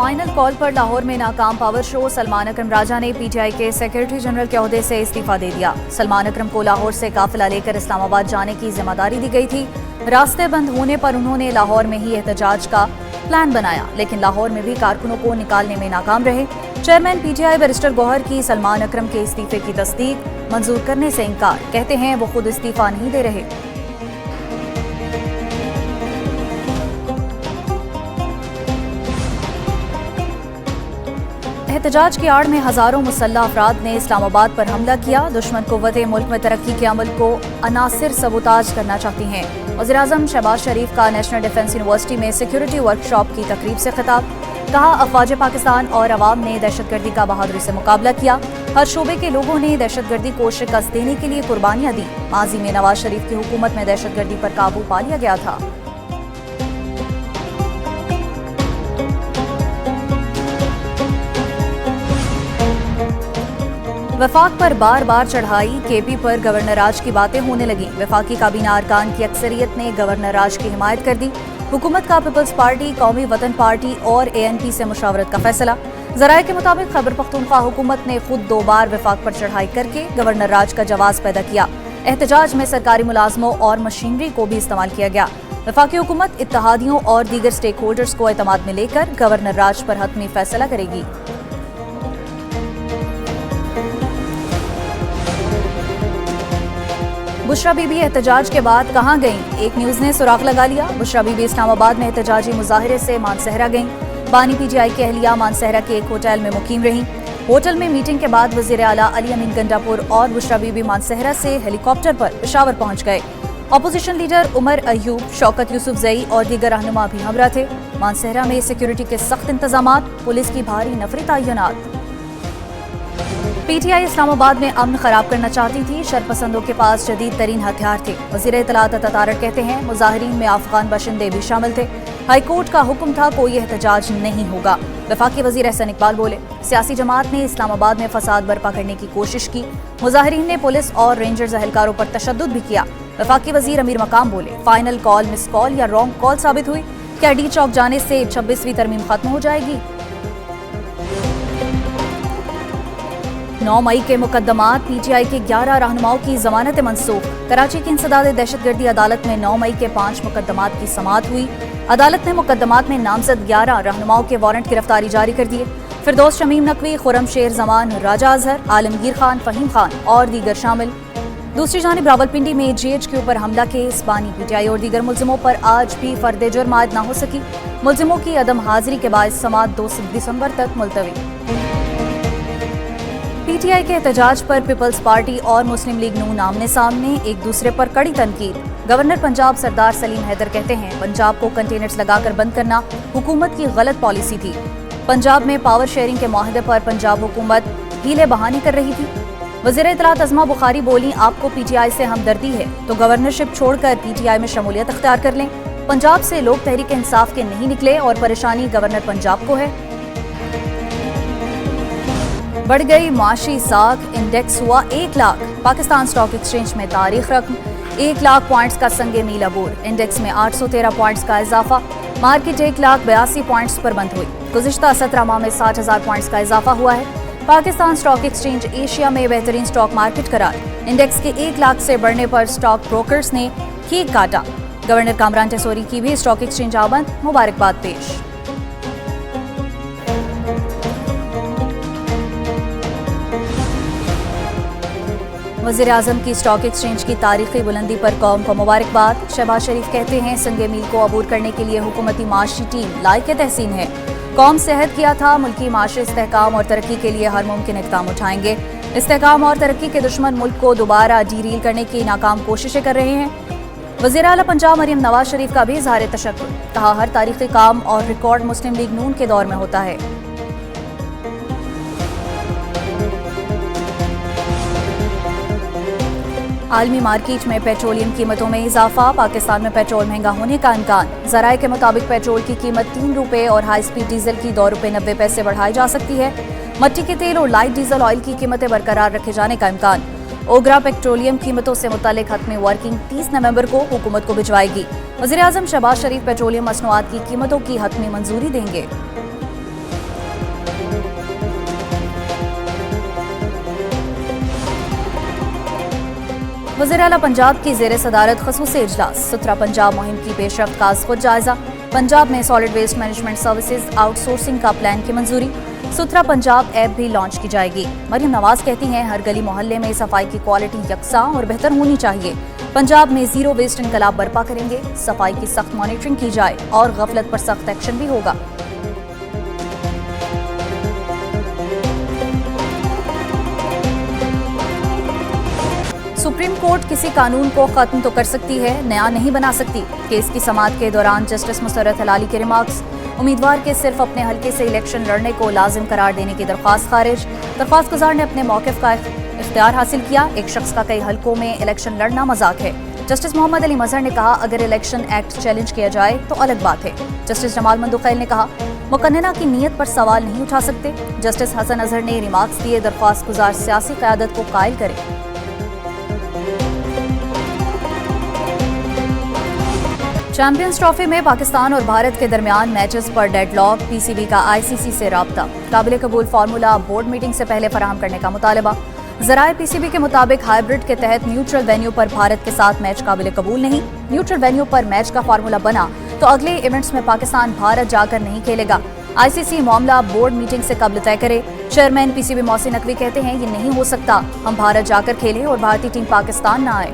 Final call پر لاہور میں ناکام power show, Salman اکرم راجہ نے پی ٹی آئی کے سیکرٹری جنرل کے عہدے سے استعفیٰ دے دیا۔ سلمان اکرم کو لاہور سے قافلہ لے کر اسلام آباد جانے کی ذمہ داری دی گئی تھی۔ راستے بند ہونے پر انہوں نے لاہور میں ہی احتجاج کا پلان بنایا، لیکن لاہور میں بھی کارکنوں کو نکالنے میں ناکام رہے۔ Chairman P T I barrister Gohar کی سلمان اکرم کے استعفے کی تصدیق منظور کرنے سے انکار، کہتے ہیں وہ خود استعفیٰ نہیں دے رہے۔ احتجاج کی آڑ میں ہزاروں مسلح افراد نے اسلام آباد پر حملہ کیا۔ دشمن قوتیں ملک میں ترقی کے عمل کو عناصر سبوتاژ کرنا چاہتی ہیں۔ وزیراعظم شہباز شریف کا نیشنل ڈیفنس یونیورسٹی میں سیکیورٹی ورکشاپ کی تقریب سے خطاب، کہا افواج پاکستان اور عوام نے دہشت گردی کا بہادری سے مقابلہ کیا۔ ہر شعبے کے لوگوں نے دہشت گردی کو شکست دینے کے لیے قربانیاں دی۔ ماضی میں نواز شریف کی حکومت میں دہشت گردی پر قابو پا لیا گیا تھا۔ وفاق پر بار بار چڑھائی، کے پی پر گورنر راج کی باتیں ہونے لگیں۔ وفاقی کابینہ ارکان کی اکثریت نے گورنر راج کی حمایت کر دی۔ حکومت کا پیپلز پارٹی، قومی وطن پارٹی اور اے این پی سے مشاورت کا فیصلہ۔ ذرائع کے مطابق خیبر پختونخوا حکومت نے خود 2 بار وفاق پر چڑھائی کر کے گورنر راج کا جواز پیدا کیا۔ احتجاج میں سرکاری ملازموں اور مشینری کو بھی استعمال کیا گیا۔ وفاقی حکومت اتحادیوں اور دیگر سٹیک ہولڈرز کو اعتماد میں لے کر گورنر راج پر حتمی فیصلہ کرے گی۔ بشرا بی بی احتجاج کے بعد کہاں گئیں؟ ایک نیوز نے سراغ لگا لیا۔ بشرا بی بی اسلام آباد میں احتجاجی مظاہرے سے مانسہرہ گئیں۔ بانی پی ٹی آئی کی اہلیہ مانسہرہ کے ایک ہوٹل میں مقیم رہیں۔ ہوٹل میں میٹنگ کے بعد وزیر اعلیٰ علی امین گنڈا پور اور بشرا بی بی مانسہرہ سے ہیلی کاپٹر پر پشاور پہنچ گئے۔ اپوزیشن لیڈر عمر ایوب، شوکت یوسف زئی اور دیگر رہنما بھی ہمراہ تھے۔ مانسہرہ میں سیکیورٹی کے سخت انتظامات، پولیس کی بھاری نفری تعینات۔ پی ٹی آئی اسلام آباد میں امن خراب کرنا چاہتی تھی، شرپسندوں کے پاس جدید ترین ہتھیار تھے۔ وزیر اطلاعات عطا تارڑ کہتے ہیں مظاہرین میں افغان باشندے بھی شامل تھے۔ ہائی کورٹ کا حکم تھا کوئی احتجاج نہیں ہوگا۔ وفاقی وزیر احسن اقبال بولے، سیاسی جماعت نے اسلام آباد میں فساد برپا کرنے کی کوشش کی۔ مظاہرین نے پولیس اور رینجرز اہلکاروں پر تشدد بھی کیا۔ وفاقی وزیر امیر مقام بولے، فائنل کال مس کال یا رانگ کال ثابت ہوئی؟ کیا ڈی چوک جانے سے 26ویں ترمیم ختم ہو جائے گی؟ 9 مئی کے مقدمات، پی ٹی آئی کے 11 رہنماؤں کی ضمانت منسوخ۔ کراچی کی انسداد دہشت گردی عدالت میں 9 مئی کے 5 مقدمات کی سماعت ہوئی۔ عدالت نے مقدمات میں نامزد 11 رہنماؤں کے وارنٹ گرفتاری جاری کر دیے۔ فردوس شمیم نقوی، خرم شیر زمان، راجہ اظہر، عالمگیر خان، فہیم خان اور دیگر شامل۔ دوسری جانب راولپنڈی میں جی ایچ کیو پر حملہ کیس، بانی پی ٹی آئی اور دیگر ملزموں پر آج بھی فرد جرم عائد نہ ہو سکی۔ ملزموں کی عدم حاضری کے باعث سماعت 2 دسمبر تک ملتوی۔ پی ٹی آئی کے احتجاج پر پیپلز پارٹی اور مسلم لیگ نون آمنے سامنے، ایک دوسرے پر کڑی تنقید۔ گورنر پنجاب سردار سلیم حیدر کہتے ہیں پنجاب کو کنٹینرز لگا کر بند کرنا حکومت کی غلط پالیسی تھی۔ پنجاب میں پاور شیئرنگ کے معاہدے پر پنجاب حکومت ہیلے بہانی کر رہی تھی۔ وزیر اطلاعات عظمیٰ بخاری بولی، آپ کو پی ٹی آئی سے ہمدردی ہے تو گورنرشپ چھوڑ کر پی ٹی آئی میں شمولیت اختیار کر لیں۔ پنجاب سے لوگ تحریک انصاف کے نہیں نکلے اور پریشانی گورنر پنجاب کو ہے۔ بڑھ گئی معاشی ساکھ، انڈیکس ہوا 1 لاکھ۔ پاکستان اسٹاک ایکسچینج میں تاریخ رقم، 1 لاکھ پوائنٹس کا سنگ میل عبور۔ انڈیکس میں 813 پوائنٹس کا اضافہ، مارکیٹ 1,82,000 پوائنٹس پر بند ہوئی۔ گزشتہ 17 ماہ میں 60,000 پوائنٹس کا اضافہ ہوا ہے۔ پاکستان اسٹاک ایکسچینج ایشیا میں بہترین اسٹاک مارکیٹ قرار۔ انڈیکس کے 1 لاکھ سے بڑھنے پر اسٹاک بروکرز نے کیک کاٹا۔ گورنر کامران ٹیسوری کی بھی اسٹاک ایکسچینج آمد مبارکباد پیش۔ وزیر اعظم کی اسٹاک ایکسچینج کی تاریخی بلندی پر قوم کو مبارکباد۔ شہباز شریف کہتے ہیں سنگ میل کو عبور کرنے کے لیے حکومتی معاشی ٹیم لائق تحسین ہے۔ قوم سے عہد کیا تھا ملکی معاشی استحکام اور ترقی کے لیے ہر ممکن اقدام اٹھائیں گے۔ استحکام اور ترقی کے دشمن ملک کو دوبارہ ڈی ریل کرنے کی ناکام کوششیں کر رہے ہیں۔ وزیر اعلیٰ پنجاب مریم نواز شریف کا بھی اظہار تشکر، کہا ہر تاریخی کام اور ریکارڈ مسلم لیگ نون کے دور میں ہوتا ہے۔ عالمی مارکیٹ میں پیٹرولیم قیمتوں میں اضافہ، پاکستان میں پیٹرول مہنگا ہونے کا امکان۔ ذرائع کے مطابق پیٹرول کی قیمت 3 روپے اور ہائی سپیڈ ڈیزل کی 2 روپے 90 پیسے بڑھائی جا سکتی ہے۔ مٹی کے تیل اور لائٹ ڈیزل آئل کی قیمتیں برقرار رکھے جانے کا امکان۔ اوگرا پیٹرولیم قیمتوں سے متعلق حتمی ورکنگ 30 نومبر کو حکومت کو بھجوائے گی۔ وزیر اعظم شہباز شریف پیٹرولیم مصنوعات کی قیمتوں کی حتمی منظوری دیں گے۔ وزیر اعلیٰ پنجاب کی زیر صدارت خصوصی اجلاس، ستھرا پنجاب مہم کی پیش رفت کا از خود جائزہ، پنجاب میں سالڈ ویسٹ مینجمنٹ سروسز آؤٹ سورسنگ کا پلان کی منظوری، ستھرا پنجاب ایپ بھی لانچ کی جائے گی۔ مریم نواز کہتی ہیں ہر گلی محلے میں صفائی کی کوالٹی یکساں اور بہتر ہونی چاہیے، پنجاب میں زیرو ویسٹ انقلاب برپا کریں گے، صفائی کی سخت مانیٹرنگ کی جائے اور غفلت پر سخت ایکشن بھی ہوگا۔ سپریم کورٹ کسی قانون کو ختم تو کر سکتی ہے، نیا نہیں بنا سکتی، کیس کی سماعت کے دوران جسٹس مسرت ہلالی کے ریمارکس، امیدوار کے صرف اپنے حلقے سے الیکشن لڑنے کو لازم قرار دینے کی درخواست خارج، درخواست گزار نے اپنے موقف کا اختیار حاصل کیا، ایک شخص کا کئی حلقوں میں الیکشن لڑنا مذاق ہے۔ جسٹس محمد علی مظہر نے کہا اگر الیکشن ایکٹ چیلنج کیا جائے تو الگ بات ہے۔ جسٹس جمال مندوخیل نے کہا مقننہ کی نیت پر سوال نہیں اٹھا سکتے۔ جسٹس حسن اظہر نے ریمارکس دیے درخواست گزار سیاسی قیادت کو قائل کرے۔ چیمپئنز ٹرافی میں پاکستان اور بھارت کے درمیان میچز پر ڈیڈ لاک، پی سی بی کا آئی سی سی سے رابطہ، قابل قبول فارمولا بورڈ میٹنگ سے پہلے فراہم کرنے کا مطالبہ۔ ذرائع پی سی بی کے مطابق ہائیبرڈ کے تحت نیوٹرل وینیو پر بھارت کے ساتھ میچ قابل قبول نہیں، نیوٹرل وینیو پر میچ کا فارمولا بنا تو اگلے ایونٹس میں پاکستان بھارت جا کر نہیں کھیلے گا، آئی سی سی معاملہ بورڈ میٹنگ سے قبل طے کرے۔ Chairman P C B Mohsin Naqvi کہتے ہیں یہ نہیں ہو سکتا، ہم بھارت جا کر کھیلیں اور بھارتی ٹیم پاکستان نہ آئے۔